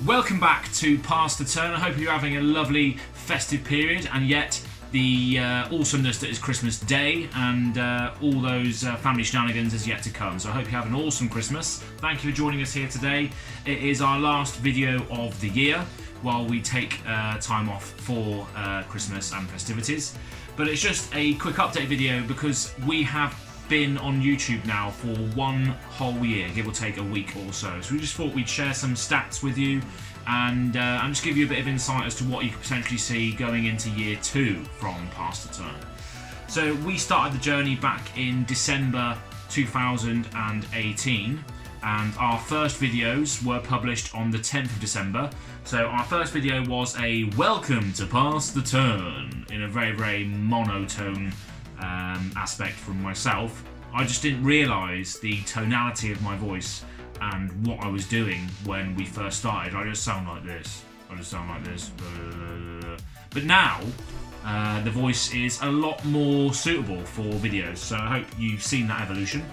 Welcome back to Pass the Turn. I hope you're having a lovely festive period, and yet the awesomeness that is Christmas Day and all those family shenanigans is yet to come. So I hope you have an awesome Christmas. Thank you for joining us here today. It is our last video of the year while we take time off for Christmas and festivities. But it's just a quick update video because we have been on YouTube now for one whole year, give or take a week or so. So we just thought we'd share some stats with you and just give you a bit of insight as to what you could potentially see going into year 2 from Pass the Turn. So we started the journey back in December 2018 and our first videos were published on the 10th of December. So our first video was a welcome to Pass the Turn in a very, very monotone aspect from myself. I just didn't realise the tonality of my voice and what I was doing when we first started. I just sound like this. But now the voice is a lot more suitable for videos, so I hope you've seen that evolution.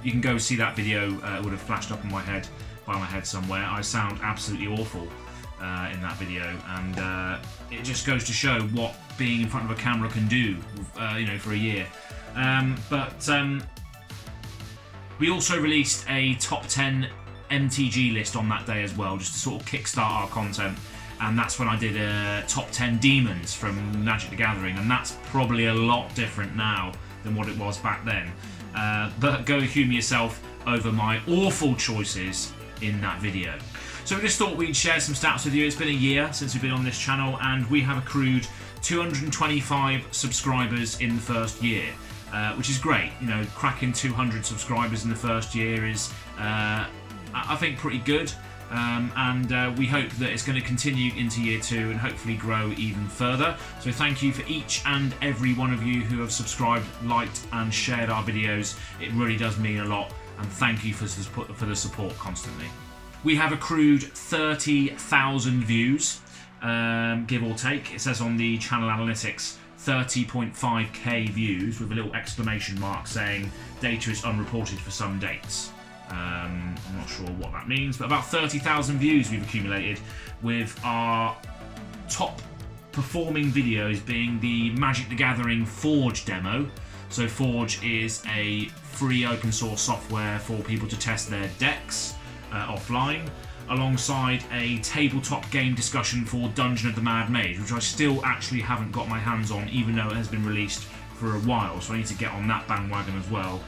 You can go see that video. It would have flashed up in my head, by my head somewhere. I sound absolutely awful in that video, and it just goes to show what being in front of a camera can do, for a year. We also released a top 10 MTG list on that day as well, just to sort of kickstart our content. And that's when I did a top 10 demons from Magic the Gathering, and that's probably a lot different now than what it was back then. But go humour yourself over my awful choices in that video. So we just thought we'd share some stats with you. It's been a year since we've been on this channel, and we have accrued 225 subscribers in the first year, which is great. You know, cracking 200 subscribers in the first year is, I think, pretty good. And we hope that it's going to continue into year 2 and hopefully grow even further. So thank you for each and every one of you who have subscribed, liked and shared our videos. It really does mean a lot, and thank you for the support constantly. We have accrued 30,000 views, give or take. It says on the channel analytics 30.5k views with a little exclamation mark saying data is unreported for some dates. I'm not sure what that means, but about 30,000 views we've accumulated, with our top performing videos being the Magic the Gathering Forge demo. So Forge is a free open source software for people to test their decks offline, alongside a tabletop game discussion for Dungeon of the Mad Mage, which I still actually haven't got my hands on, even though it has been released for a while, so I need to get on that bandwagon as well.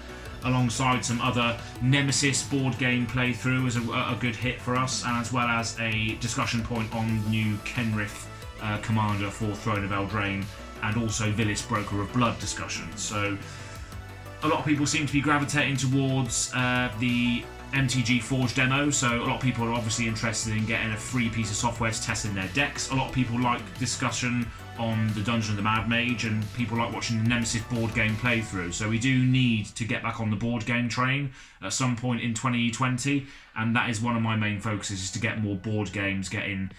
Alongside some other Nemesis board game playthrough as a good hit for us, and as well as a discussion point on new Kenrith commander for Throne of Eldraine, and also Villis Broker of Blood discussion. So a lot of people seem to be gravitating towards the MTG Forge demo, so a lot of people are obviously interested in getting a free piece of software to test in their decks. A lot of people like discussion on the Dungeon of the Mad Mage, and people like watching the Nemesis board game playthrough. So we do need to get back on the board game train at some point in 2020, and that is one of my main focuses, is to get more board games getting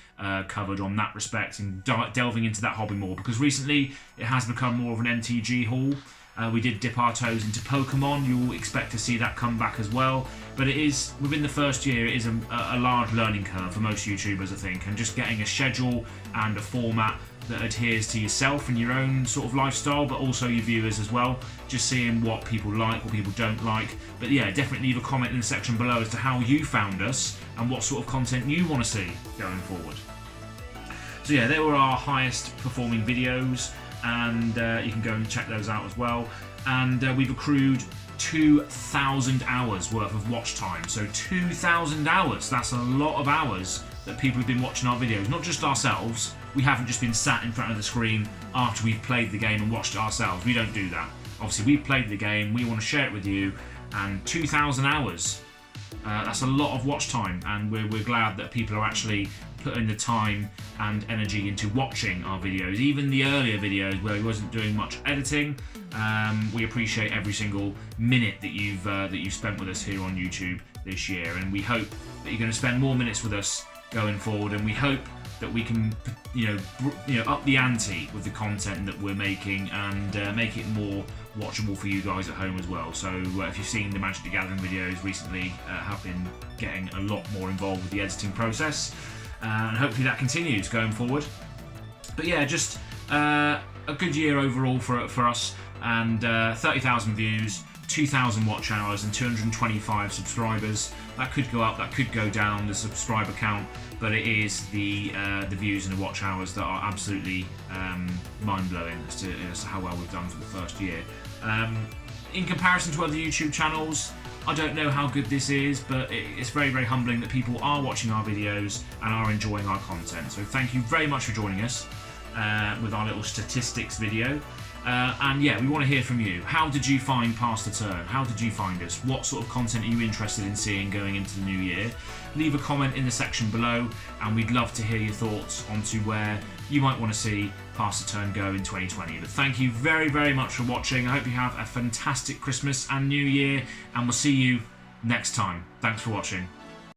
covered on that respect, and delving into that hobby more, because recently it has become more of an MTG haul. We did dip our toes into Pokemon. You'll expect to see that come back as well. But it is, within the first year, it is a large learning curve for most YouTubers, I think, and just getting a schedule and a format that adheres to yourself and your own sort of lifestyle, but also your viewers as well. Just seeing what people like, what people don't like. But yeah, definitely leave a comment in the section below as to how you found us and what sort of content you want to see going forward. So yeah, they were our highest performing videos, and you can go and check those out as well. And we've accrued 2,000 hours worth of watch time. So 2,000 hours, that's a lot of hours that people have been watching our videos. Not just ourselves, we haven't just been sat in front of the screen after we've played the game and watched it ourselves. We don't do that. Obviously we've played the game, we want to share it with you, and 2,000 hours, that's a lot of watch time, and we're glad that people are actually putting the time and energy into watching our videos. Even the earlier videos where we wasn't doing much editing, we appreciate every single minute that you've spent with us here on YouTube this year, and we hope that you're going to spend more minutes with us going forward, and we hope that we can, up the ante with the content that we're making and make it more watchable for you guys at home as well. So if you've seen the Magic the Gathering videos recently, have been getting a lot more involved with the editing process, and hopefully that continues going forward. But yeah, just a good year overall for us, and 30,000 views, 2,000 watch hours, and 225 subscribers. That could go up, that could go down, the subscriber count, but it is the views and the watch hours that are absolutely mind-blowing as to how well we've done for the first year. In comparison to other YouTube channels, I don't know how good this is, but it's very, very humbling that people are watching our videos and are enjoying our content. So thank you very much for joining us with our little statistics video. And yeah, we want to hear from you. How did you find Pass the Turn? How did you find us? What sort of content are you interested in seeing going into the new year? Leave a comment in the section below, and we'd love to hear your thoughts onto where you might want to see Pass the Turn go in 2020. But thank you very, very much for watching. I hope you have a fantastic Christmas and New Year, and we'll see you next time. Thanks for watching.